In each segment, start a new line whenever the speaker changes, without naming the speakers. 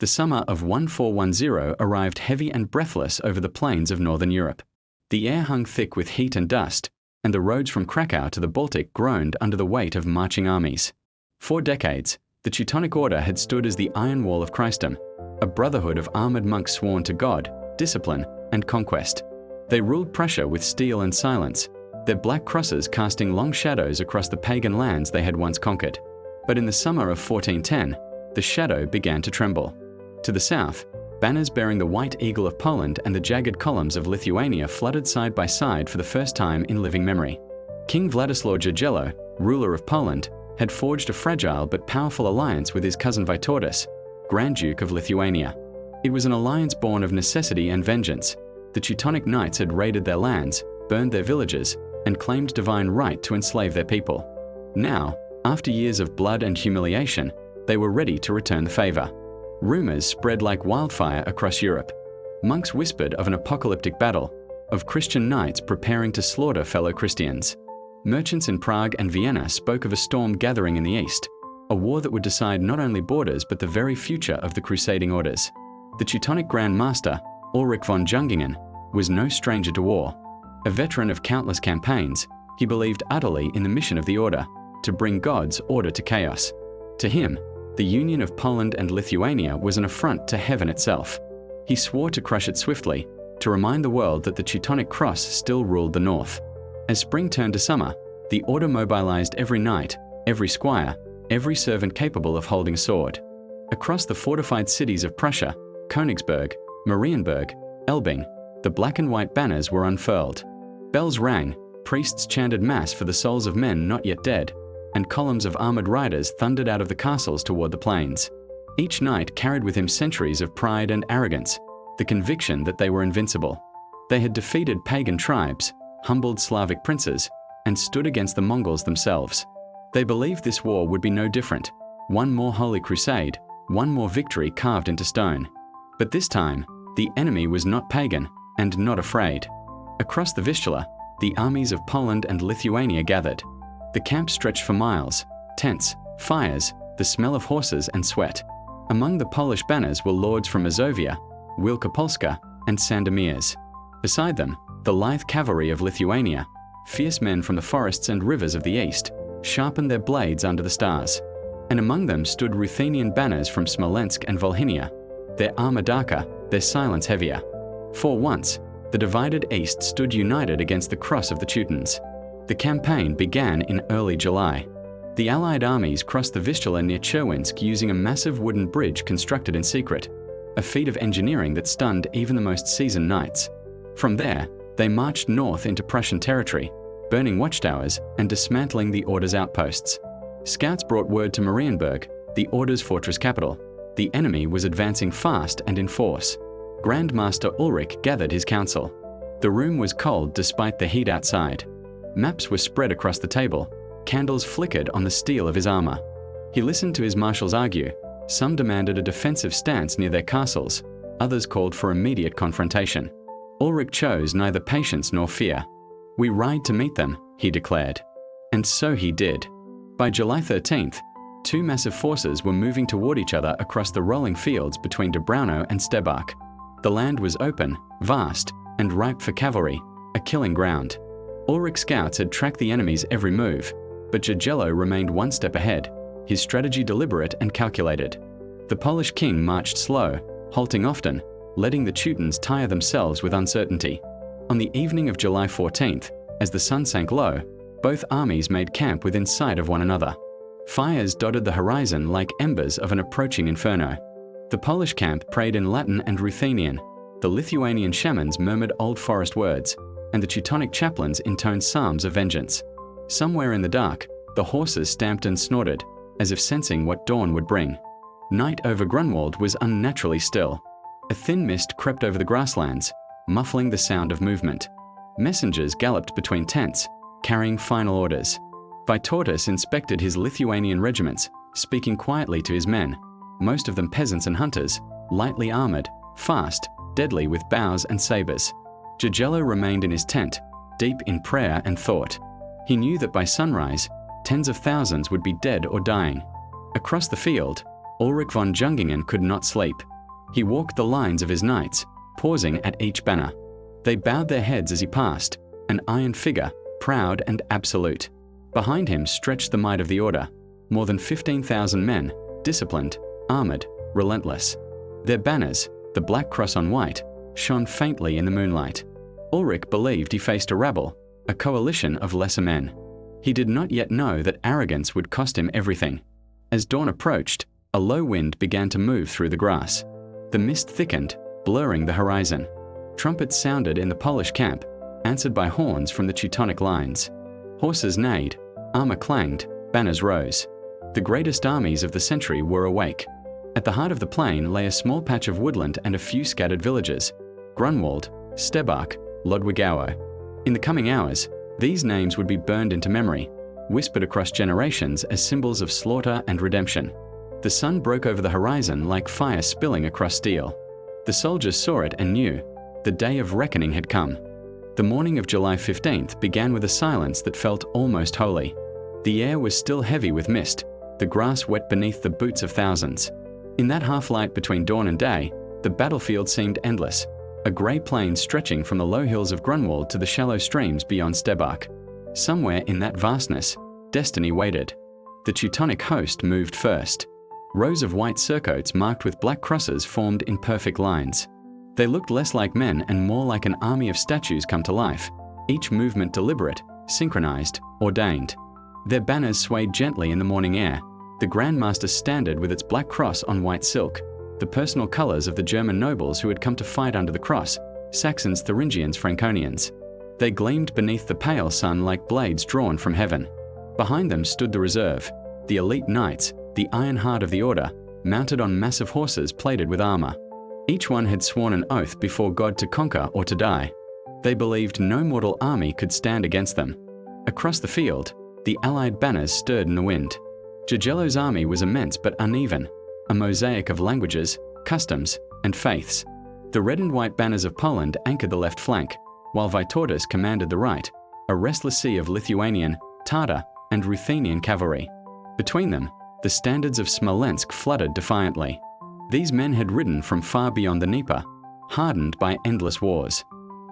The summer of 1410 arrived heavy and breathless over the plains of northern Europe. The air hung thick with heat and dust, and the roads from Krakow to the Baltic groaned under the weight of marching armies. For decades, the Teutonic Order had stood as the iron wall of Christendom, a brotherhood of armored monks sworn to God, discipline, and conquest. They ruled Prussia with steel and silence, their black crosses casting long shadows across the pagan lands they had once conquered. But in the summer of 1410, the shadow began to tremble. To the south, banners bearing the white eagle of Poland and the jagged columns of Lithuania fluttered side by side for the first time in living memory. King Władysław Jagiello, ruler of Poland, had forged a fragile but powerful alliance with his cousin Vytautas, Grand Duke of Lithuania. It was an alliance born of necessity and vengeance. The Teutonic Knights had raided their lands, burned their villages, and claimed divine right to enslave their people. Now, after years of blood and humiliation, they were ready to return the favor. Rumors spread like wildfire across Europe. Monks whispered of an apocalyptic battle, of Christian knights preparing to slaughter fellow Christians. Merchants in Prague and Vienna spoke of a storm gathering in the east, a war that would decide not only borders but the very future of the crusading orders. The Teutonic Grand Master, Ulrich von Jungingen, was no stranger to war. A veteran of countless campaigns, he believed utterly in the mission of the order, to bring God's order to chaos. To him, the union of Poland and Lithuania was an affront to heaven itself. He swore to crush it swiftly, to remind the world that the Teutonic cross still ruled the north. As spring turned to summer, the order mobilized every knight, every squire, every servant capable of holding a sword. Across the fortified cities of Prussia, Königsberg, Marienburg, Elbing, the black and white banners were unfurled. Bells rang, priests chanted mass for the souls of men not yet dead, and columns of armored riders thundered out of the castles toward the plains. Each knight carried with him centuries of pride and arrogance, the conviction that they were invincible. They had defeated pagan tribes, humbled Slavic princes, and stood against the Mongols themselves. They believed this war would be no different, one more holy crusade, one more victory carved into stone. But this time, the enemy was not pagan and not afraid. Across the Vistula, the armies of Poland and Lithuania gathered. The camp stretched for miles, tents, fires, the smell of horses and sweat. Among the Polish banners were lords from Mazovia, Wielkopolska, and Sandomierz. Beside them, the lithe cavalry of Lithuania, fierce men from the forests and rivers of the east, sharpened their blades under the stars. And among them stood Ruthenian banners from Smolensk and Volhynia, their armor darker, their silence heavier. For once, the divided east stood united against the cross of the Teutons. The campaign began in early July. The Allied armies crossed the Vistula near Cherwinsk using a massive wooden bridge constructed in secret, a feat of engineering that stunned even the most seasoned knights. From there, they marched north into Prussian territory, burning watchtowers and dismantling the Order's outposts. Scouts brought word to Marienburg, the Order's fortress capital. The enemy was advancing fast and in force. Grand Master Ulrich gathered his council. The room was cold despite the heat outside. Maps were spread across the table. Candles flickered on the steel of his armor. He listened to his marshals argue. Some demanded a defensive stance near their castles. Others called for immediate confrontation. Ulrich chose neither patience nor fear. "We ride to meet them," he declared. And so he did. By July 13th, two massive forces were moving toward each other across the rolling fields between Dobrano and Stebach. The land was open, vast, and ripe for cavalry, a killing ground. Ulrich's scouts had tracked the enemy's every move, but Jagiello remained one step ahead, his strategy deliberate and calculated. The Polish king marched slow, halting often, letting the Teutons tire themselves with uncertainty. On the evening of July 14th, as the sun sank low, both armies made camp within sight of one another. Fires dotted the horizon like embers of an approaching inferno. The Polish camp prayed in Latin and Ruthenian. The Lithuanian shamans murmured old forest words, and the Teutonic chaplains intoned psalms of vengeance. Somewhere in the dark, the horses stamped and snorted, as if sensing what dawn would bring. Night over Grunwald was unnaturally still. A thin mist crept over the grasslands, muffling the sound of movement. Messengers galloped between tents, carrying final orders. Vytautas inspected his Lithuanian regiments, speaking quietly to his men, most of them peasants and hunters, lightly armored, fast, deadly with bows and sabers. Jagiello remained in his tent, deep in prayer and thought. He knew that by sunrise, tens of thousands would be dead or dying. Across the field, Ulrich von Jungingen could not sleep. He walked the lines of his knights, pausing at each banner. They bowed their heads as he passed, an iron figure, proud and absolute. Behind him stretched the might of the Order, more than 15,000 men, disciplined, armored, relentless. Their banners, the black cross on white, shone faintly in the moonlight. Ulrich believed he faced a rabble, a coalition of lesser men. He did not yet know that arrogance would cost him everything. As dawn approached, a low wind began to move through the grass. The mist thickened, blurring the horizon. Trumpets sounded in the Polish camp, answered by horns from the Teutonic lines. Horses neighed, armor clanged, banners rose. The greatest armies of the century were awake. At the heart of the plain lay a small patch of woodland and a few scattered villages: Grunwald, Stebach, Lodwigowo. In the coming hours, these names would be burned into memory, whispered across generations as symbols of slaughter and redemption. The sun broke over the horizon like fire spilling across steel. The soldiers saw it and knew the day of reckoning had come. The morning of July 15th began with a silence that felt almost holy. The air was still heavy with mist, the grass wet beneath the boots of thousands. In that half-light between dawn and day, the battlefield seemed endless, a grey plain stretching from the low hills of Grunwald to the shallow streams beyond Stebach. Somewhere in that vastness, destiny waited. The Teutonic host moved first. Rows of white surcoats marked with black crosses formed in perfect lines. They looked less like men and more like an army of statues come to life, each movement deliberate, synchronized, ordained. Their banners swayed gently in the morning air, the Grand Master's standard with its black cross on white silk, the personal colors of the German nobles who had come to fight under the cross, Saxons, Thuringians, Franconians. They gleamed beneath the pale sun like blades drawn from heaven. Behind them stood the reserve, the elite knights, the iron heart of the Order, mounted on massive horses plated with armor. Each one had sworn an oath before God to conquer or to die. They believed no mortal army could stand against them. Across the field, the allied banners stirred in the wind. Jagiello's army was immense but uneven, a mosaic of languages, customs, and faiths. The red and white banners of Poland anchored the left flank, while Vytautas commanded the right, a restless sea of Lithuanian, Tatar, and Ruthenian cavalry. Between them, the standards of Smolensk fluttered defiantly. These men had ridden from far beyond the Dnieper, hardened by endless wars.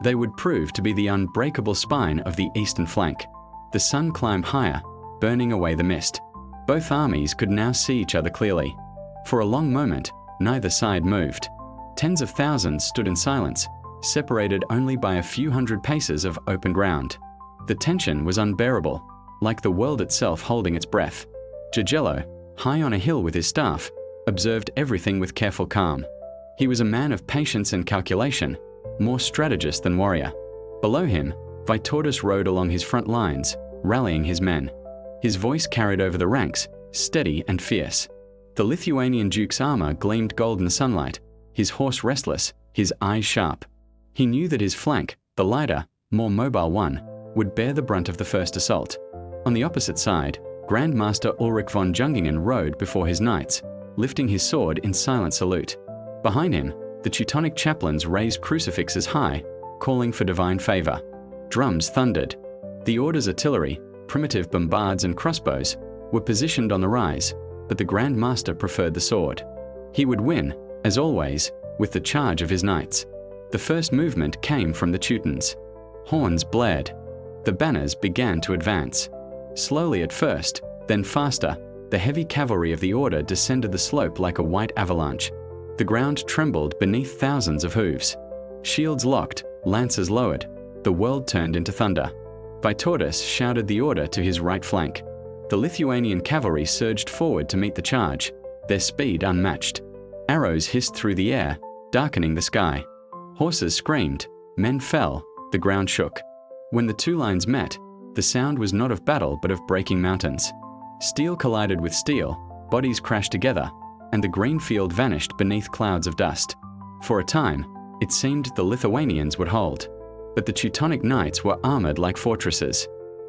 They would prove to be the unbreakable spine of the eastern flank. The sun climbed higher, burning away the mist. Both armies could now see each other clearly. For a long moment, neither side moved. Tens of thousands stood in silence, separated only by a few hundred paces of open ground. The tension was unbearable, like the world itself holding its breath. Jagiello, high on a hill with his staff, observed everything with careful calm. He was a man of patience and calculation, more strategist than warrior. Below him, Vytautas rode along his front lines, rallying his men. His voice carried over the ranks, steady and fierce. The Lithuanian duke's armor gleamed gold in the sunlight, his horse restless, his eyes sharp. He knew that his flank, the lighter, more mobile one, would bear the brunt of the first assault. On the opposite side, Grand Master Ulrich von Jungingen rode before his knights, lifting his sword in silent salute. Behind him, the Teutonic chaplains raised crucifixes high, calling for divine favor. Drums thundered. The Order's artillery, primitive bombards and crossbows, were positioned on the rise, but the Grand Master preferred the sword. He would win, as always, with the charge of his knights. The first movement came from the Teutons. Horns blared. The banners began to advance. Slowly at first, then faster, the heavy cavalry of the Order descended the slope like a white avalanche. The ground trembled beneath thousands of hooves. Shields locked, lances lowered. The world turned into thunder. Vytautas shouted the order to his right flank. The Lithuanian cavalry surged forward to meet the charge, their speed unmatched. Arrows hissed through the air, darkening the sky. Horses screamed, men fell, the ground shook. When the two lines met, the sound was not of battle but of breaking mountains. Steel collided with steel, bodies crashed together, and the green field vanished beneath clouds of dust. For a time, it seemed the Lithuanians would hold. But the Teutonic knights were armored like fortresses.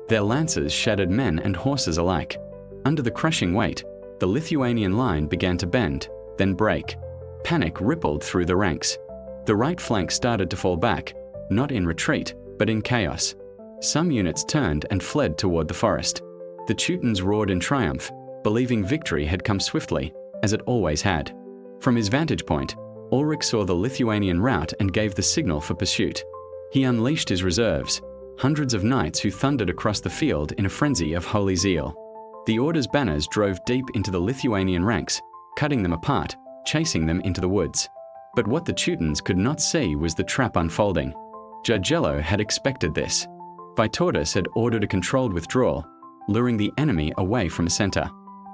Their lances shattered men and horses alike. Under the crushing weight, the Lithuanian line began to bend, then break. Panic rippled through the ranks. The right flank started to fall back, not in retreat, but in chaos. Some units turned and fled toward the forest. The Teutons roared in triumph, believing victory had come swiftly, as it always had. From his vantage point, Ulrich saw the Lithuanian rout and gave the signal for pursuit. He unleashed his reserves, hundreds of knights who thundered across the field in a frenzy of holy zeal. The Order's banners drove deep into the Lithuanian ranks, cutting them apart, chasing them into the woods. But what the Teutons could not see was the trap unfolding. Jagiello had expected this. Vytautas had ordered a controlled withdrawal, luring the enemy away from a center.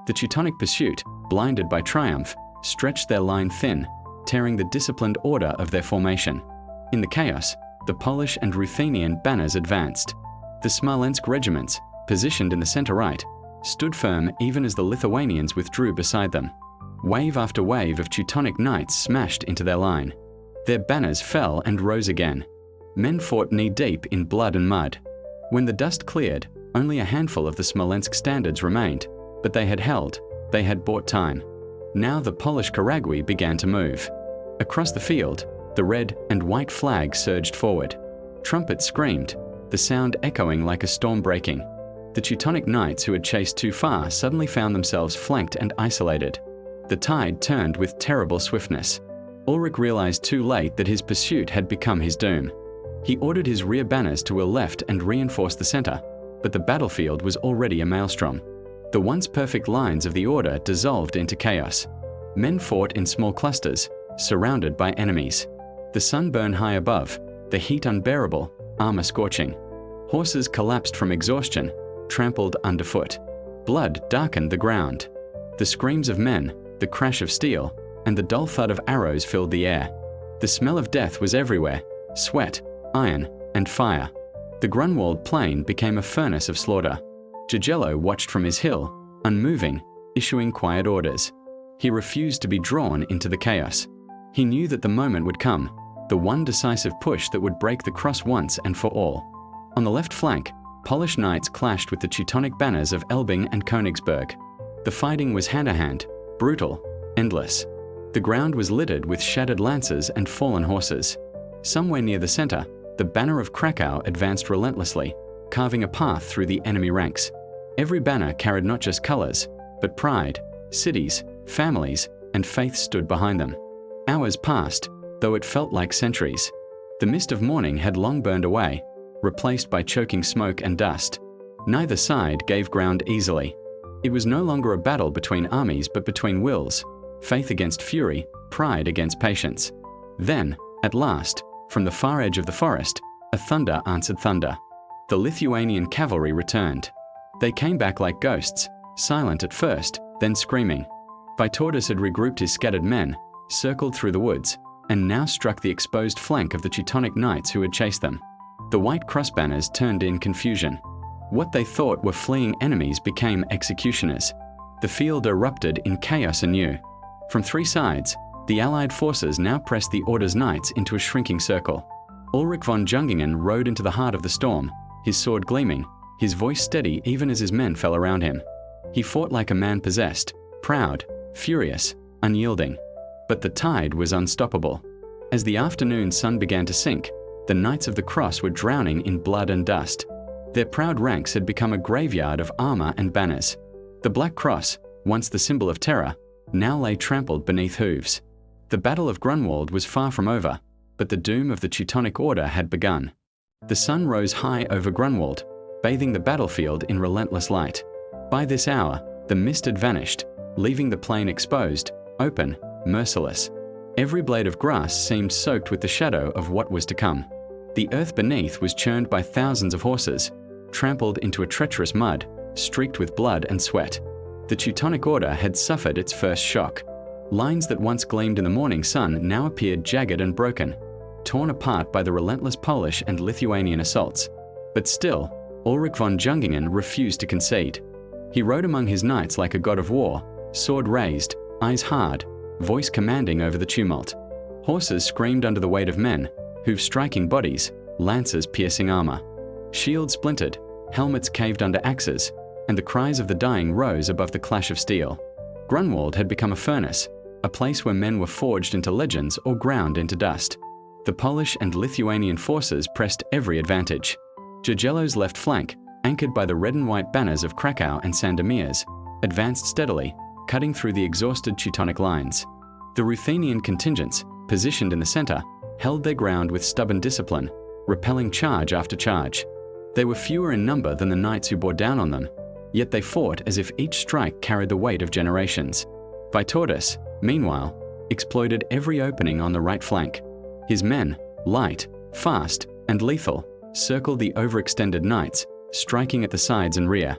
The Teutonic pursuit, blinded by triumph, stretched their line thin, tearing the disciplined order of their formation. In the chaos, the Polish and Ruthenian banners advanced. The Smolensk regiments, positioned in the center right, stood firm even as the Lithuanians withdrew beside them. Wave after wave of Teutonic knights smashed into their line. Their banners fell and rose again. Men fought knee-deep in blood and mud. When the dust cleared, only a handful of the Smolensk standards remained, but they had held, they had bought time. Now the Polish Karagwe began to move. Across the field, the red and white flag surged forward. Trumpets screamed, the sound echoing like a storm breaking. The Teutonic knights who had chased too far suddenly found themselves flanked and isolated. The tide turned with terrible swiftness. Ulrich realized too late that his pursuit had become his doom. He ordered his rear banners to a left and reinforced the center, but the battlefield was already a maelstrom. The once perfect lines of the Order dissolved into chaos. Men fought in small clusters, surrounded by enemies. The sun burned high above, the heat unbearable, armor scorching. Horses collapsed from exhaustion, trampled underfoot. Blood darkened the ground. The screams of men, the crash of steel, and the dull thud of arrows filled the air. The smell of death was everywhere, sweat, iron, and fire. The Grunwald plain became a furnace of slaughter. Jagiello watched from his hill, unmoving, issuing quiet orders. He refused to be drawn into the chaos. He knew that the moment would come, the one decisive push that would break the cross once and for all. On the left flank, Polish knights clashed with the Teutonic banners of Elbing and Königsberg. The fighting was hand-to-hand, brutal, endless. The ground was littered with shattered lances and fallen horses. Somewhere near the center, the banner of Krakow advanced relentlessly, carving a path through the enemy ranks. Every banner carried not just colors, but pride. Cities, families, and faith stood behind them. Hours passed, though it felt like centuries. The mist of morning had long burned away, replaced by choking smoke and dust. Neither side gave ground easily. It was no longer a battle between armies but between wills, faith against fury, pride against patience. Then, at last, from the far edge of the forest, a thunder answered thunder. The Lithuanian cavalry returned. They came back like ghosts, silent at first, then screaming. Vytautas had regrouped his scattered men, circled through the woods, and now struck the exposed flank of the Teutonic knights who had chased them. The white cross banners turned in confusion. What they thought were fleeing enemies became executioners. The field erupted in chaos anew. From three sides, the Allied forces now pressed the Order's knights into a shrinking circle. Ulrich von Jungingen rode into the heart of the storm, his sword gleaming, his voice steady even as his men fell around him. He fought like a man possessed, proud, furious, unyielding. But the tide was unstoppable. As the afternoon sun began to sink, the Knights of the Cross were drowning in blood and dust. Their proud ranks had become a graveyard of armor and banners. The Black Cross, once the symbol of terror, now lay trampled beneath hooves. The Battle of Grunwald was far from over, but the doom of the Teutonic Order had begun. The sun rose high over Grunwald, bathing the battlefield in relentless light. By this hour, the mist had vanished, leaving the plain exposed, open, merciless. Every blade of grass seemed soaked with the shadow of what was to come. The earth beneath was churned by thousands of horses, trampled into a treacherous mud, streaked with blood and sweat. The Teutonic Order had suffered its first shock. Lines that once gleamed in the morning sun now appeared jagged and broken, torn apart by the relentless Polish and Lithuanian assaults. But still, Ulrich von Jungingen refused to concede. He rode among his knights like a god of war, sword raised, eyes hard, voice commanding over the tumult. Horses screamed under the weight of men, hooves striking bodies, lances piercing armor. Shields splintered, helmets caved under axes, and the cries of the dying rose above the clash of steel. Grunwald had become a furnace, a place where men were forged into legends or ground into dust. The Polish and Lithuanian forces pressed every advantage. Jagiello's left flank, anchored by the red and white banners of Krakow and Sandomierz, advanced steadily, cutting through the exhausted Teutonic lines. The Ruthenian contingents, positioned in the center, held their ground with stubborn discipline, repelling charge after charge. They were fewer in number than the knights who bore down on them, yet they fought as if each strike carried the weight of generations. Vytautas, meanwhile, exploited every opening on the right flank. His men, light, fast, and lethal, circled the overextended knights, striking at the sides and rear.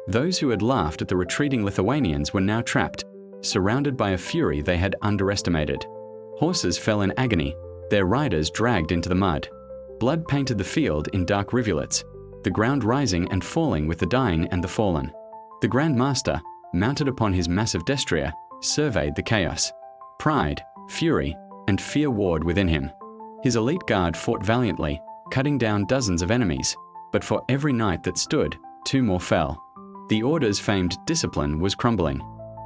Those who had laughed at the retreating Lithuanians were now trapped, surrounded by a fury they had underestimated. Horses fell in agony, their riders dragged into the mud. Blood painted the field in dark rivulets, the ground rising and falling with the dying and the fallen. The Grand Master, mounted upon his massive destrier, surveyed the chaos. Pride, fury, and fear warred within him. His elite guard fought valiantly, cutting down dozens of enemies, but for every knight that stood, 2 more fell. The Order's famed discipline was crumbling.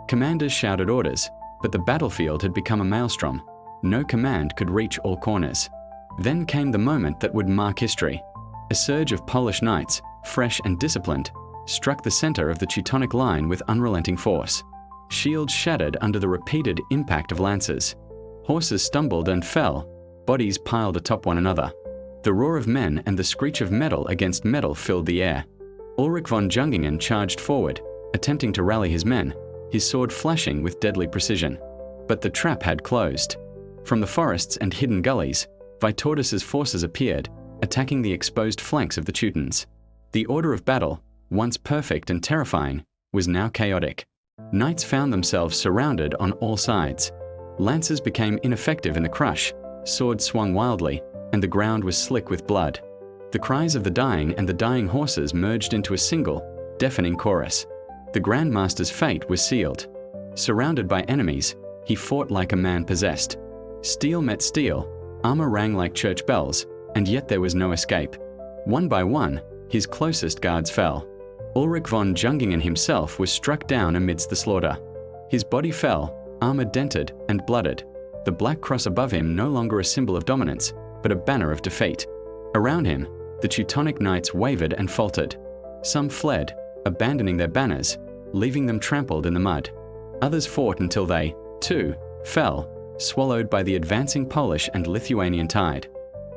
Commanders shouted orders, but the battlefield had become a maelstrom. No command could reach all corners. Then came the moment that would mark history. A surge of Polish knights, fresh and disciplined, struck the center of the Teutonic line with unrelenting force. Shields shattered under the repeated impact of lances. Horses stumbled and fell, bodies piled atop one another. The roar of men and the screech of metal against metal filled the air. Ulrich von Jungingen charged forward, attempting to rally his men, his sword flashing with deadly precision. But the trap had closed. From the forests and hidden gullies, Vytautas's forces appeared, attacking the exposed flanks of the Teutons. The order of battle, once perfect and terrifying, was now chaotic. Knights found themselves surrounded on all sides. Lances became ineffective in the crush, swords swung wildly, and the ground was slick with blood. The cries of the dying and the dying horses merged into a single, deafening chorus. The Grand Master's fate was sealed. Surrounded by enemies, he fought like a man possessed. Steel met steel, armor rang like church bells, and yet there was no escape. One by one, his closest guards fell. Ulrich von Jungingen himself was struck down amidst the slaughter. His body fell, armor dented and blooded, the black cross above him no longer a symbol of dominance, but a banner of defeat. Around him, the Teutonic knights wavered and faltered. Some fled, abandoning their banners, leaving them trampled in the mud. Others fought until they, too, fell, swallowed by the advancing Polish and Lithuanian tide.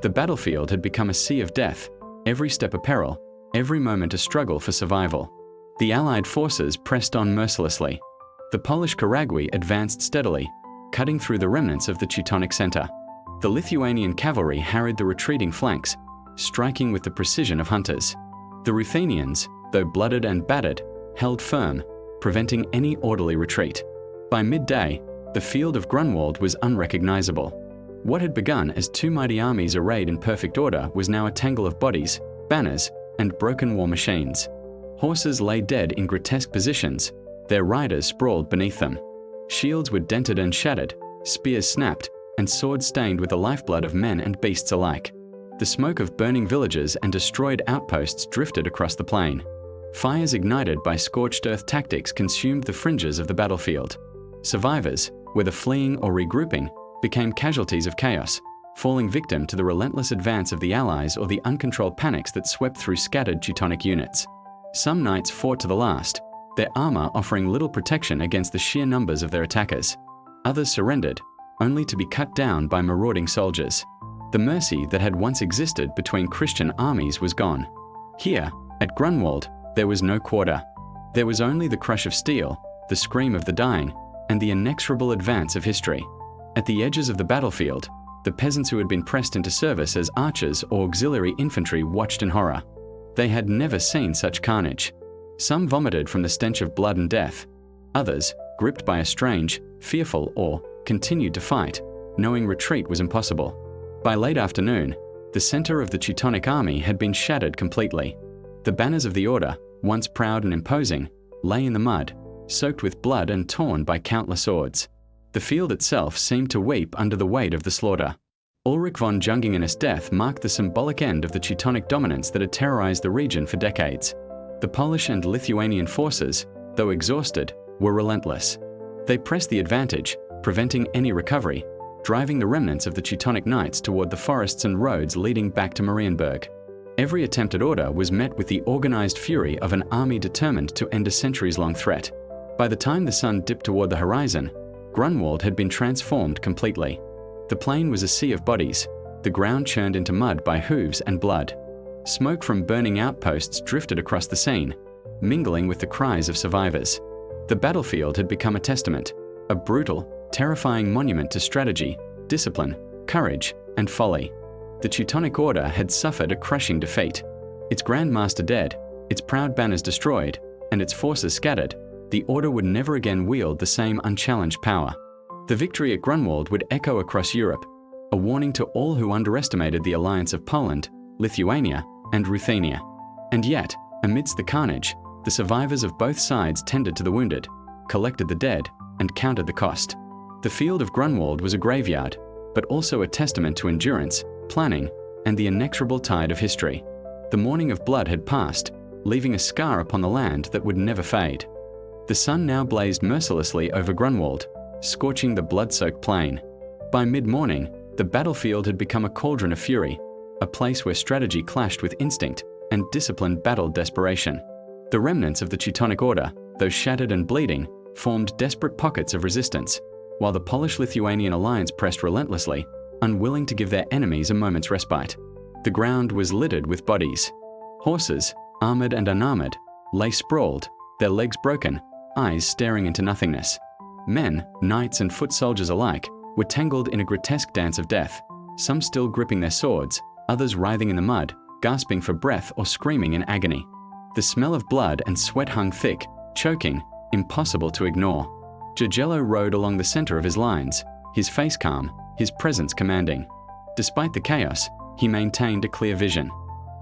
The battlefield had become a sea of death, every step a peril, every moment a struggle for survival. The Allied forces pressed on mercilessly. The Polish Karagwy advanced steadily, cutting through the remnants of the Teutonic center. The Lithuanian cavalry harried the retreating flanks, striking with the precision of hunters. The Ruthenians, though blooded and battered, held firm, preventing any orderly retreat. By midday, the field of Grunwald was unrecognizable. What had begun as 2 mighty armies arrayed in perfect order was now a tangle of bodies, banners, and broken war machines. Horses lay dead in grotesque positions, their riders sprawled beneath them. Shields were dented and shattered, spears snapped, and swords stained with the lifeblood of men and beasts alike. The smoke of burning villages and destroyed outposts drifted across the plain. Fires ignited by scorched earth tactics consumed the fringes of the battlefield. Survivors, whether fleeing or regrouping, became casualties of chaos, falling victim to the relentless advance of the Allies or the uncontrolled panics that swept through scattered Teutonic units. Some knights fought to the last, their armor offering little protection against the sheer numbers of their attackers. Others surrendered, only to be cut down by marauding soldiers. The mercy that had once existed between Christian armies was gone. Here, at Grunwald, there was no quarter. There was only the crush of steel, the scream of the dying, and the inexorable advance of history. At the edges of the battlefield, the peasants who had been pressed into service as archers or auxiliary infantry watched in horror. They had never seen such carnage. Some vomited from the stench of blood and death. Others, gripped by a strange, fearful awe, continued to fight, knowing retreat was impossible. By late afternoon, the center of the Teutonic army had been shattered completely. The banners of the Order, once proud and imposing, lay in the mud, soaked with blood and torn by countless swords. The field itself seemed to weep under the weight of the slaughter. Ulrich von Jungingen's death marked the symbolic end of the Teutonic dominance that had terrorized the region for decades. The Polish and Lithuanian forces, though exhausted, were relentless. They pressed the advantage, preventing any recovery, driving the remnants of the Teutonic knights toward the forests and roads leading back to Marienburg. Every attempt at order was met with the organized fury of an army determined to end a centuries-long threat. By the time the sun dipped toward the horizon, Grunwald had been transformed completely. The plain was a sea of bodies, the ground churned into mud by hooves and blood. Smoke from burning outposts drifted across the scene, mingling with the cries of survivors. The battlefield had become a testament, a brutal, terrifying monument to strategy, discipline, courage, and folly. The Teutonic Order had suffered a crushing defeat. Its Grand Master dead, its proud banners destroyed, and its forces scattered, the Order would never again wield the same unchallenged power. The victory at Grunwald would echo across Europe, a warning to all who underestimated the alliance of Poland, Lithuania, and Ruthenia. And yet, amidst the carnage, the survivors of both sides tended to the wounded, collected the dead, and counted the cost. The field of Grunwald was a graveyard, but also a testament to endurance, planning, and the inexorable tide of history. The morning of blood had passed, leaving a scar upon the land that would never fade. The sun now blazed mercilessly over Grunwald, scorching the blood-soaked plain. By mid-morning, the battlefield had become a cauldron of fury, a place where strategy clashed with instinct and discipline battled desperation. The remnants of the Teutonic Order, though shattered and bleeding, formed desperate pockets of resistance, while the Polish-Lithuanian alliance pressed relentlessly, unwilling to give their enemies a moment's respite. The ground was littered with bodies. Horses, armored and unarmored, lay sprawled, their legs broken, eyes staring into nothingness. Men, knights and foot soldiers alike, were tangled in a grotesque dance of death, some still gripping their swords, others writhing in the mud, gasping for breath or screaming in agony. The smell of blood and sweat hung thick, choking, impossible to ignore. Jagello rode along the center of his lines, his face calm, his presence commanding. Despite the chaos, he maintained a clear vision.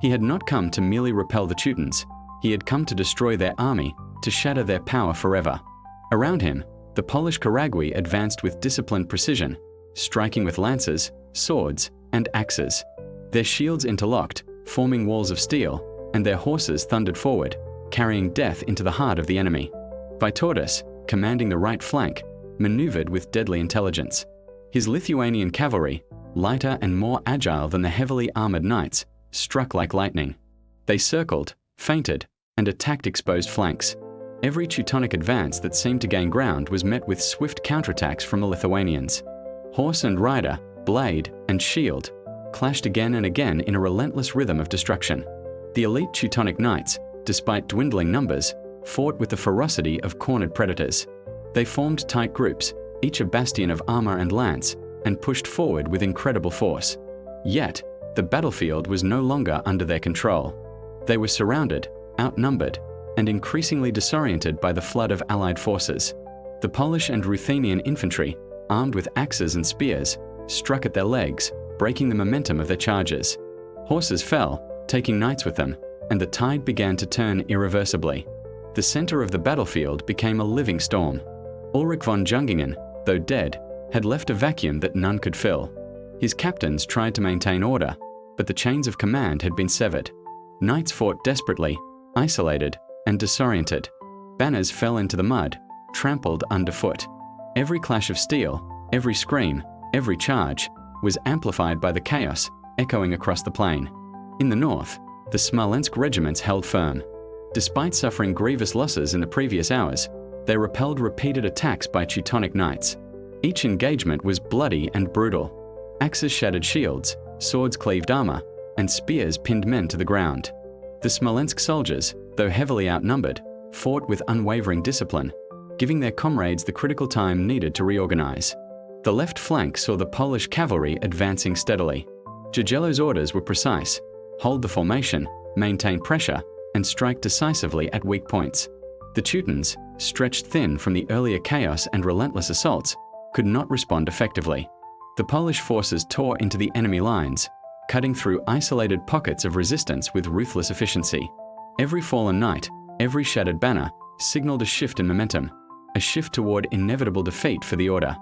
He had not come to merely repel the Teutons. He had come to destroy their army, to shatter their power forever. Around him, the Polish cavalry advanced with disciplined precision, striking with lances, swords, and axes. Their shields interlocked, forming walls of steel, and their horses thundered forward, carrying death into the heart of the enemy. Vytautas, commanding the right flank, maneuvered with deadly intelligence. His Lithuanian cavalry, lighter and more agile than the heavily armored knights, struck like lightning. They circled, feinted, and attacked exposed flanks. Every Teutonic advance that seemed to gain ground was met with swift counterattacks from the Lithuanians. Horse and rider, blade and shield, clashed again and again in a relentless rhythm of destruction. The elite Teutonic knights, despite dwindling numbers, fought with the ferocity of cornered predators. They formed tight groups, each a bastion of armor and lance, and pushed forward with incredible force. Yet, the battlefield was no longer under their control. They were surrounded, outnumbered, and increasingly disoriented by the flood of allied forces. The Polish and Ruthenian infantry, armed with axes and spears, struck at their legs, breaking the momentum of their charges. Horses fell, taking knights with them, and the tide began to turn irreversibly. The center of the battlefield became a living storm. Ulrich von Jungingen, though dead, had left a vacuum that none could fill. His captains tried to maintain order, but the chains of command had been severed. Knights fought desperately, isolated, and disoriented. Banners fell into the mud, trampled underfoot. Every clash of steel, every scream, every charge, was amplified by the chaos echoing across the plain. In the north, the Smolensk regiments held firm. Despite suffering grievous losses in the previous hours, they repelled repeated attacks by Teutonic knights. Each engagement was bloody and brutal. Axes shattered shields, swords cleaved armor, and spears pinned men to the ground. The Smolensk soldiers, though heavily outnumbered, fought with unwavering discipline, giving their comrades the critical time needed to reorganize. The left flank saw the Polish cavalry advancing steadily. Jagello's orders were precise: hold the formation, maintain pressure, and strike decisively at weak points. The Teutons, stretched thin from the earlier chaos and relentless assaults, could not respond effectively. The Polish forces tore into the enemy lines, cutting through isolated pockets of resistance with ruthless efficiency. Every fallen knight, every shattered banner, signaled a shift in momentum, a shift toward inevitable defeat for the Order.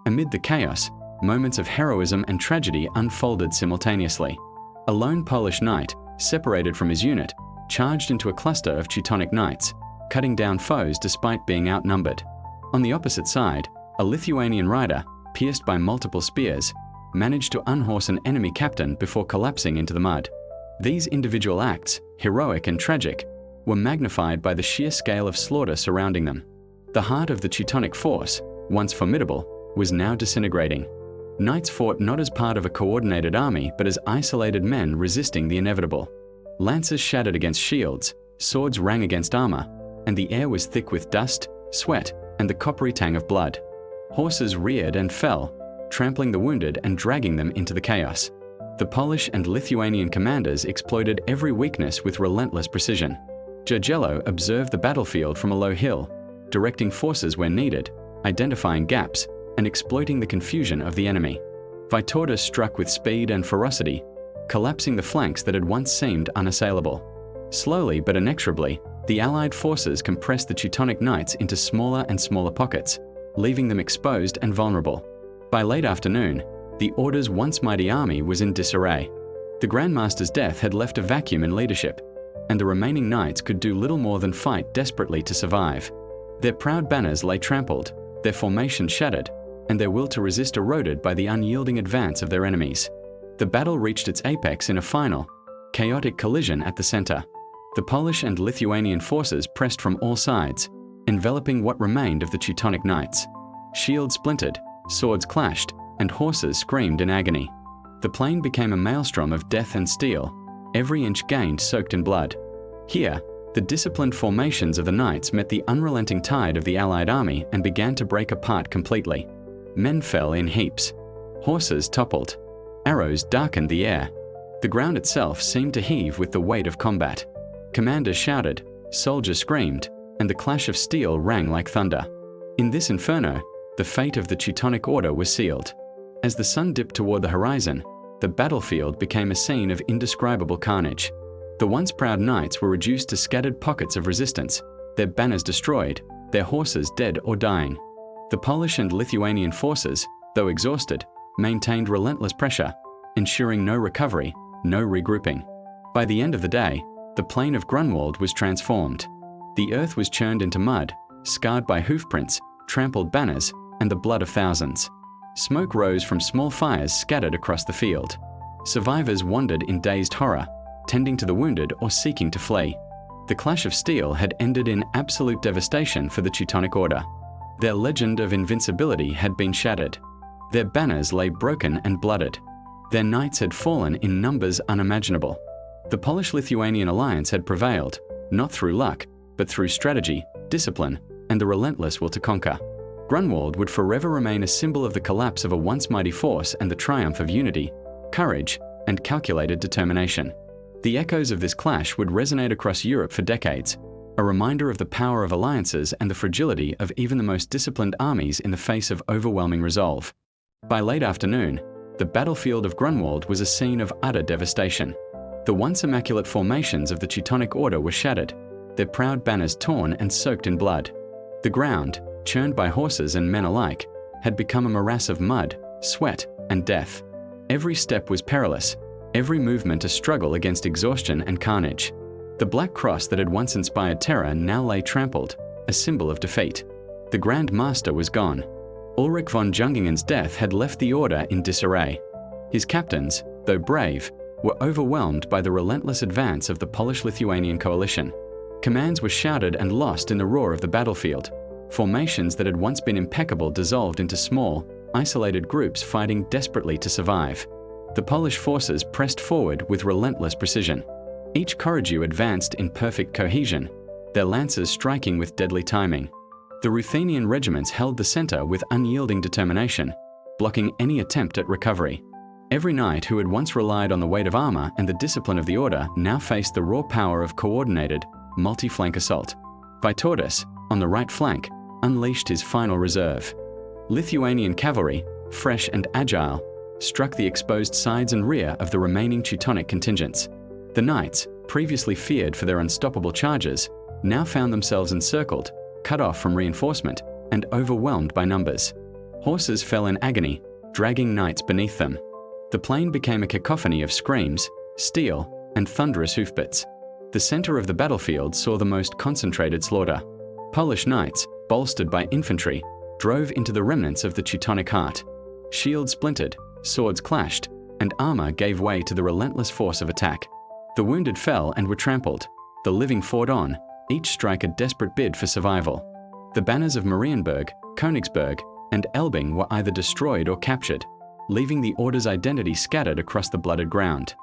Amid the chaos, moments of heroism and tragedy unfolded simultaneously. A lone Polish knight, separated from his unit, charged into a cluster of Teutonic knights, cutting down foes despite being outnumbered. On the opposite side, a Lithuanian rider, pierced by multiple spears, managed to unhorse an enemy captain before collapsing into the mud. These individual acts, heroic and tragic, were magnified by the sheer scale of slaughter surrounding them. The heart of the Teutonic force, once formidable, was now disintegrating. Knights fought not as part of a coordinated army, but as isolated men resisting the inevitable. Lances shattered against shields, swords rang against armor, and the air was thick with dust, sweat, and the coppery tang of blood. Horses reared and fell, trampling the wounded and dragging them into the chaos. The Polish and Lithuanian commanders exploited every weakness with relentless precision. Jagiello observed the battlefield from a low hill, directing forces where needed, identifying gaps, and exploiting the confusion of the enemy. Vytautas struck with speed and ferocity, collapsing the flanks that had once seemed unassailable. Slowly but inexorably, the Allied forces compressed the Teutonic Knights into smaller and smaller pockets, leaving them exposed and vulnerable. By late afternoon, the Order's once mighty army was in disarray. The Grand Master's death had left a vacuum in leadership, and the remaining knights could do little more than fight desperately to survive. Their proud banners lay trampled, their formation shattered, and their will to resist eroded by the unyielding advance of their enemies. The battle reached its apex in a final, chaotic collision at the center. The Polish and Lithuanian forces pressed from all sides, enveloping what remained of the Teutonic Knights. Shields splintered, swords clashed, and horses screamed in agony. The plain became a maelstrom of death and steel, every inch gained soaked in blood. Here, the disciplined formations of the knights met the unrelenting tide of the Allied army and began to break apart completely. Men fell in heaps. Horses toppled. Arrows darkened the air. The ground itself seemed to heave with the weight of combat. Commanders shouted, soldiers screamed, and the clash of steel rang like thunder. In this inferno, the fate of the Teutonic Order was sealed. As the sun dipped toward the horizon, the battlefield became a scene of indescribable carnage. The once proud knights were reduced to scattered pockets of resistance, their banners destroyed, their horses dead or dying. The Polish and Lithuanian forces, though exhausted, maintained relentless pressure, ensuring no recovery, no regrouping. By the end of the day, the plain of Grunwald was transformed. The earth was churned into mud, scarred by hoofprints, trampled banners, and the blood of thousands. Smoke rose from small fires scattered across the field. Survivors wandered in dazed horror, tending to the wounded or seeking to flee. The clash of steel had ended in absolute devastation for the Teutonic Order. Their legend of invincibility had been shattered. Their banners lay broken and blooded. Their knights had fallen in numbers unimaginable. The Polish-Lithuanian alliance had prevailed, not through luck, but through strategy, discipline, and the relentless will to conquer. Grunwald would forever remain a symbol of the collapse of a once mighty force and the triumph of unity, courage, and calculated determination. The echoes of this clash would resonate across Europe for decades, a reminder of the power of alliances and the fragility of even the most disciplined armies in the face of overwhelming resolve. By late afternoon, the battlefield of Grunwald was a scene of utter devastation. The once immaculate formations of the Teutonic Order were shattered, their proud banners torn and soaked in blood. The ground, churned by horses and men alike, had become a morass of mud, sweat, and death. Every step was perilous, every movement a struggle against exhaustion and carnage. The black cross that had once inspired terror now lay trampled, a symbol of defeat. The Grand Master was gone. Ulrich von Jungingen's death had left the Order in disarray. His captains, though brave, were overwhelmed by the relentless advance of the Polish-Lithuanian coalition. Commands were shouted and lost in the roar of the battlefield. Formations that had once been impeccable dissolved into small, isolated groups fighting desperately to survive. The Polish forces pressed forward with relentless precision. Each courageous advanced in perfect cohesion, their lances striking with deadly timing. The Ruthenian regiments held the center with unyielding determination, blocking any attempt at recovery. Every knight who had once relied on the weight of armor and the discipline of the Order now faced the raw power of coordinated, multi-flank assault. Vytautas, on the right flank, unleashed his final reserve. Lithuanian cavalry, fresh and agile, struck the exposed sides and rear of the remaining Teutonic contingents. The knights, previously feared for their unstoppable charges, now found themselves encircled, cut off from reinforcement, and overwhelmed by numbers. Horses fell in agony, dragging knights beneath them. The plain became a cacophony of screams, steel, and thunderous hoofbeats. The center of the battlefield saw the most concentrated slaughter. Polish knights, bolstered by infantry, drove into the remnants of the Teutonic heart. Shields splintered, swords clashed, and armor gave way to the relentless force of attack. The wounded fell and were trampled. The living fought on, each strike a desperate bid for survival. The banners of Marienburg, Königsberg, and Elbing were either destroyed or captured. leaving the Order's identity scattered across the blooded ground.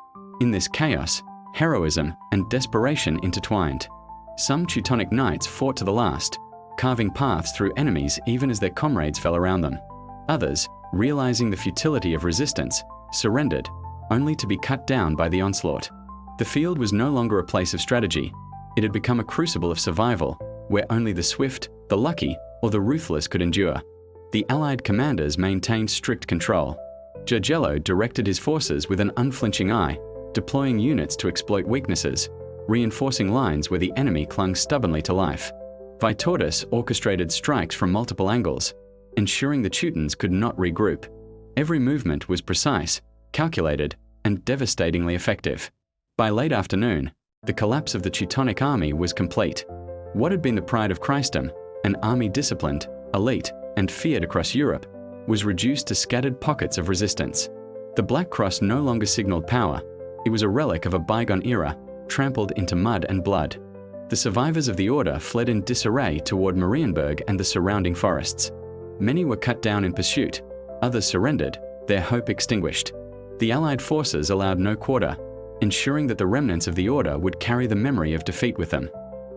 In this chaos, heroism and desperation intertwined. Some Teutonic knights fought to the last, carving paths through enemies even as their comrades fell around them. Others, realizing the futility of resistance, surrendered, only to be cut down by the onslaught. The field was no longer a place of strategy. It had become a crucible of survival, where only the swift, the lucky, or the ruthless could endure. The Allied commanders maintained strict control. Jagello directed his forces with an unflinching eye, deploying units to exploit weaknesses, reinforcing lines where the enemy clung stubbornly to life. Vytautas orchestrated strikes from multiple angles, ensuring the Teutons could not regroup. Every movement was precise, calculated, and devastatingly effective. By late afternoon, the collapse of the Teutonic army was complete. What had been the pride of Christendom, an army disciplined, elite, and feared across Europe, was reduced to scattered pockets of resistance. The Black Cross no longer signaled power. It was a relic of a bygone era, trampled into mud and blood. The survivors of the Order fled in disarray toward Marienburg and the surrounding forests. Many were cut down in pursuit, others surrendered, their hope extinguished. The Allied forces allowed no quarter, ensuring that the remnants of the Order would carry the memory of defeat with them.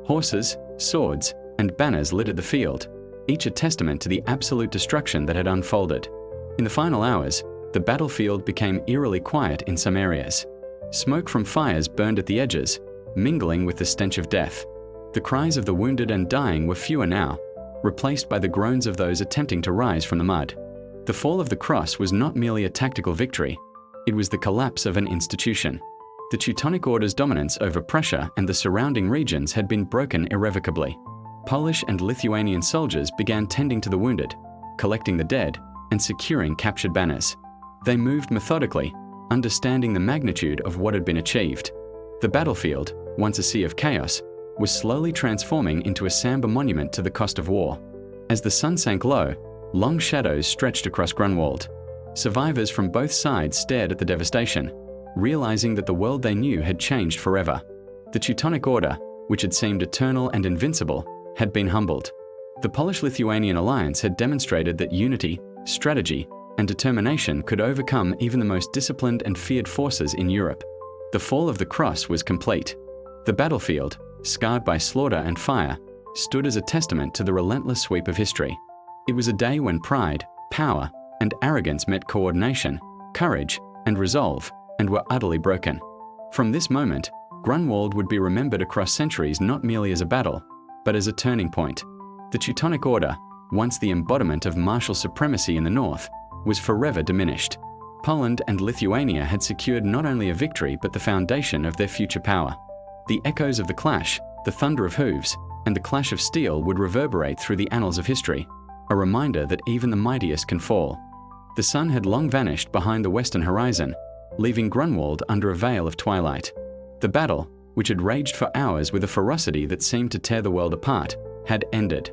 Horses, swords, and banners littered the field, each a testament to the absolute destruction that had unfolded. In the final hours, the battlefield became eerily quiet in some areas. Smoke from fires burned at the edges, mingling with the stench of death. The cries of the wounded and dying were fewer now, replaced by the groans of those attempting to rise from the mud. The fall of the Cross was not merely a tactical victory, it was the collapse of an institution. The Teutonic Order's dominance over Prussia and the surrounding regions had been broken irrevocably. Polish and Lithuanian soldiers began tending to the wounded, collecting the dead, and securing captured banners. They moved methodically, understanding the magnitude of what had been achieved. The battlefield, once a sea of chaos, was slowly transforming into a somber monument to the cost of war. As the sun sank low, long shadows stretched across Grunwald. Survivors from both sides stared at the devastation, realizing that the world they knew had changed forever. The Teutonic Order, which had seemed eternal and invincible, had been humbled. The Polish-Lithuanian alliance had demonstrated that unity, strategy, and determination could overcome even the most disciplined and feared forces in Europe. The fall of the Cross was complete. The battlefield, scarred by slaughter and fire, stood as a testament to the relentless sweep of history. It was a day when pride, power, and arrogance met coordination, courage, and resolve, and were utterly broken. From this moment, Grunwald would be remembered across centuries not merely as a battle, but as a turning point. The Teutonic Order, once the embodiment of martial supremacy in the north, was forever diminished. Poland and Lithuania had secured not only a victory but the foundation of their future power. The echoes of the clash, the thunder of hooves, and the clash of steel would reverberate through the annals of history, a reminder that even the mightiest can fall. The sun had long vanished behind the western horizon, leaving Grunwald under a veil of twilight. The battle, which had raged for hours with a ferocity that seemed to tear the world apart, had ended.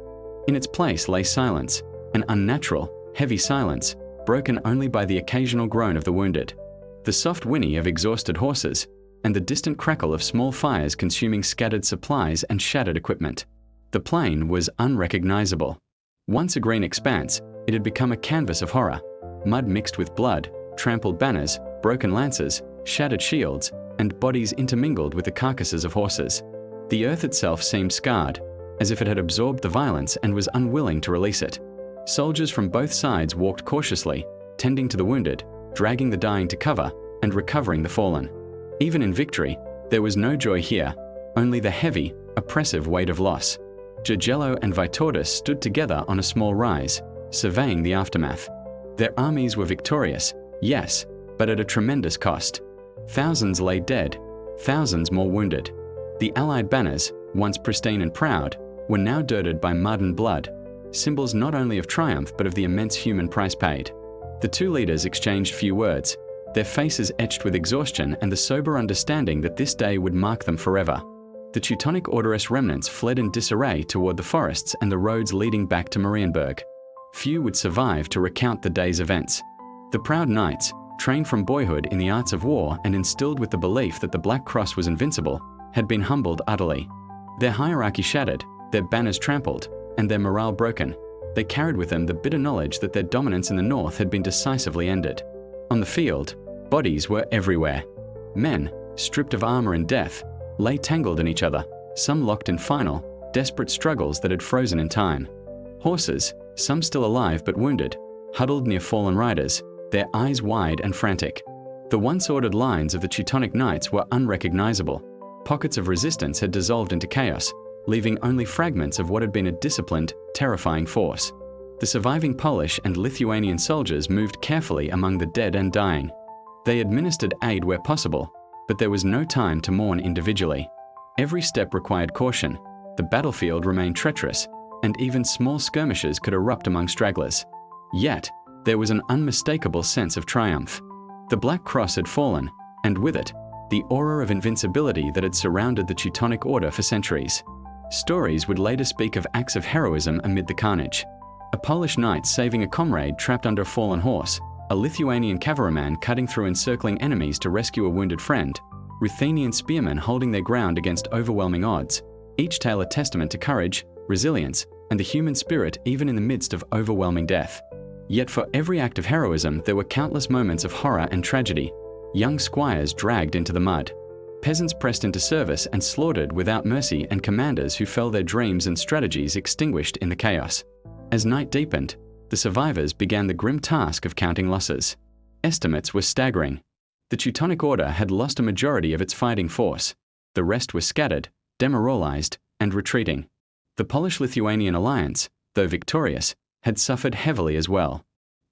In its place lay silence, an unnatural, heavy silence, broken only by the occasional groan of the wounded, the soft whinny of exhausted horses, and the distant crackle of small fires consuming scattered supplies and shattered equipment. The plain was unrecognizable. Once a green expanse, it had become a canvas of horror. Mud mixed with blood, trampled banners, broken lances, shattered shields, and bodies intermingled with the carcasses of horses. The earth itself seemed scarred, as if it had absorbed the violence and was unwilling to release it. Soldiers from both sides walked cautiously, tending to the wounded, dragging the dying to cover, and recovering the fallen. Even in victory, there was no joy here, only the heavy, oppressive weight of loss. Jagello and Vytautas stood together on a small rise, surveying the aftermath. Their armies were victorious, yes, but at a tremendous cost. Thousands lay dead, thousands more wounded. The Allied banners, once pristine and proud, were now dirted by mud and blood, symbols not only of triumph but of the immense human price paid. The two leaders exchanged few words, their faces etched with exhaustion and the sober understanding that this day would mark them forever. The Teutonic Order's remnants fled in disarray toward the forests and the roads leading back to Marienburg. Few would survive to recount the day's events. The proud knights, trained from boyhood in the arts of war and instilled with the belief that the Black Cross was invincible, had been humbled utterly. Their hierarchy shattered, their banners trampled, and their morale broken. They carried with them the bitter knowledge that their dominance in the north had been decisively ended. On the field, bodies were everywhere. Men, stripped of armor and death, lay tangled in each other, some locked in final, desperate struggles that had frozen in time. Horses, some still alive but wounded, huddled near fallen riders, their eyes wide and frantic. The once ordered lines of the Teutonic Knights were unrecognizable. Pockets of resistance had dissolved into chaos, leaving only fragments of what had been a disciplined, terrifying force. The surviving Polish and Lithuanian soldiers moved carefully among the dead and dying. They administered aid where possible, but there was no time to mourn individually. Every step required caution. The battlefield remained treacherous, and even small skirmishes could erupt among stragglers. Yet, there was an unmistakable sense of triumph. The Black Cross had fallen, and with it, the aura of invincibility that had surrounded the Teutonic Order for centuries. Stories would later speak of acts of heroism amid the carnage. A Polish knight saving a comrade trapped under a fallen horse, a Lithuanian cavalryman cutting through encircling enemies to rescue a wounded friend, Ruthenian spearmen holding their ground against overwhelming odds, each tale a testament to courage, resilience, and the human spirit even in the midst of overwhelming death. Yet for every act of heroism, there were countless moments of horror and tragedy. Young squires dragged into the mud, peasants pressed into service and slaughtered without mercy, and commanders who fell their dreams and strategies extinguished in the chaos. As night deepened, the survivors began the grim task of counting losses. Estimates were staggering. The Teutonic Order had lost a majority of its fighting force. The rest were scattered, demoralized, and retreating. The Polish-Lithuanian alliance, though victorious, had suffered heavily as well.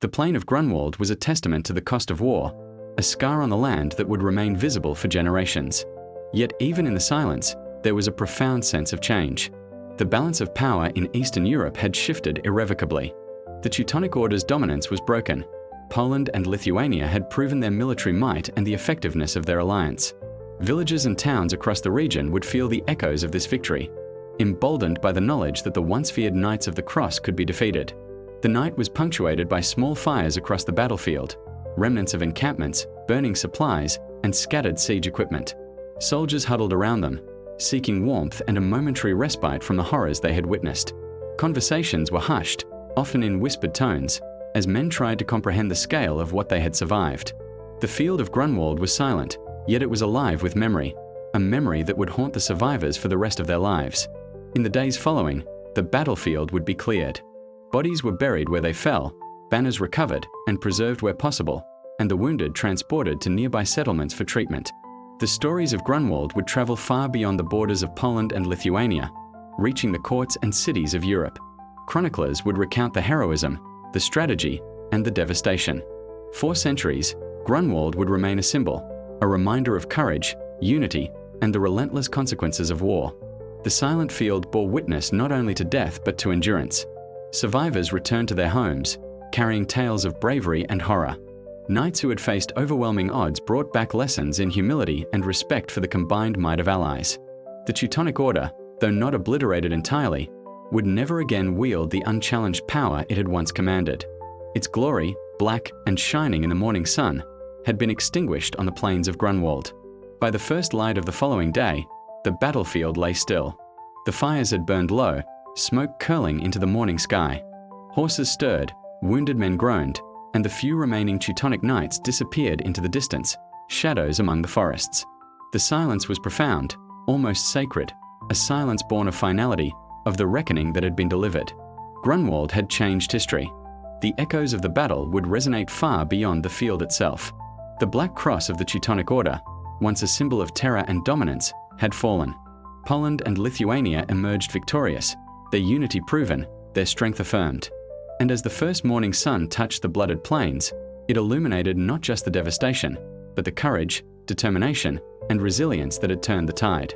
The plain of Grunwald was a testament to the cost of war, a scar on the land that would remain visible for generations. Yet even in the silence, there was a profound sense of change. The balance of power in Eastern Europe had shifted irrevocably. The Teutonic Order's dominance was broken. Poland and Lithuania had proven their military might and the effectiveness of their alliance. Villages and towns across the region would feel the echoes of this victory, emboldened by the knowledge that the once feared Knights of the Cross could be defeated. The night was punctuated by small fires across the battlefield, remnants of encampments, burning supplies, and scattered siege equipment. Soldiers huddled around them, seeking warmth and a momentary respite from the horrors they had witnessed. Conversations were hushed, often in whispered tones, as men tried to comprehend the scale of what they had survived. The field of Grunwald was silent, yet it was alive with memory, a memory that would haunt the survivors for the rest of their lives. In the days following, the battlefield would be cleared. Bodies were buried where they fell, banners recovered and preserved where possible, and the wounded transported to nearby settlements for treatment. The stories of Grunwald would travel far beyond the borders of Poland and Lithuania, reaching the courts and cities of Europe. Chroniclers would recount the heroism, the strategy, and the devastation. For centuries, Grunwald would remain a symbol, a reminder of courage, unity, and the relentless consequences of war. The silent field bore witness not only to death but to endurance. Survivors returned to their homes, carrying tales of bravery and horror. Knights who had faced overwhelming odds brought back lessons in humility and respect for the combined might of allies. The Teutonic Order, though not obliterated entirely, would never again wield the unchallenged power it had once commanded. Its glory, black and shining in the morning sun, had been extinguished on the plains of Grunwald. By the first light of the following day, the battlefield lay still. The fires had burned low, smoke curling into the morning sky. Horses stirred, wounded men groaned, and the few remaining Teutonic knights disappeared into the distance, shadows among the forests. The silence was profound, almost sacred, a silence born of finality, of the reckoning that had been delivered. Grunwald had changed history. The echoes of the battle would resonate far beyond the field itself. The Black Cross of the Teutonic Order, once a symbol of terror and dominance, had fallen. Poland and Lithuania emerged victorious, their unity proven, their strength affirmed. And as the first morning sun touched the blooded plains, it illuminated not just the devastation, but the courage, determination, and resilience that had turned the tide.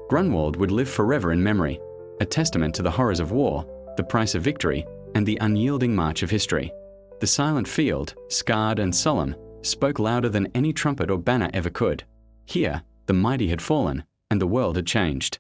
Grunwald would live forever in memory, a testament to the horrors of war, the price of victory, and the unyielding march of history. The silent field, scarred and solemn, spoke louder than any trumpet or banner ever could. Here, the mighty had fallen, and the world had changed.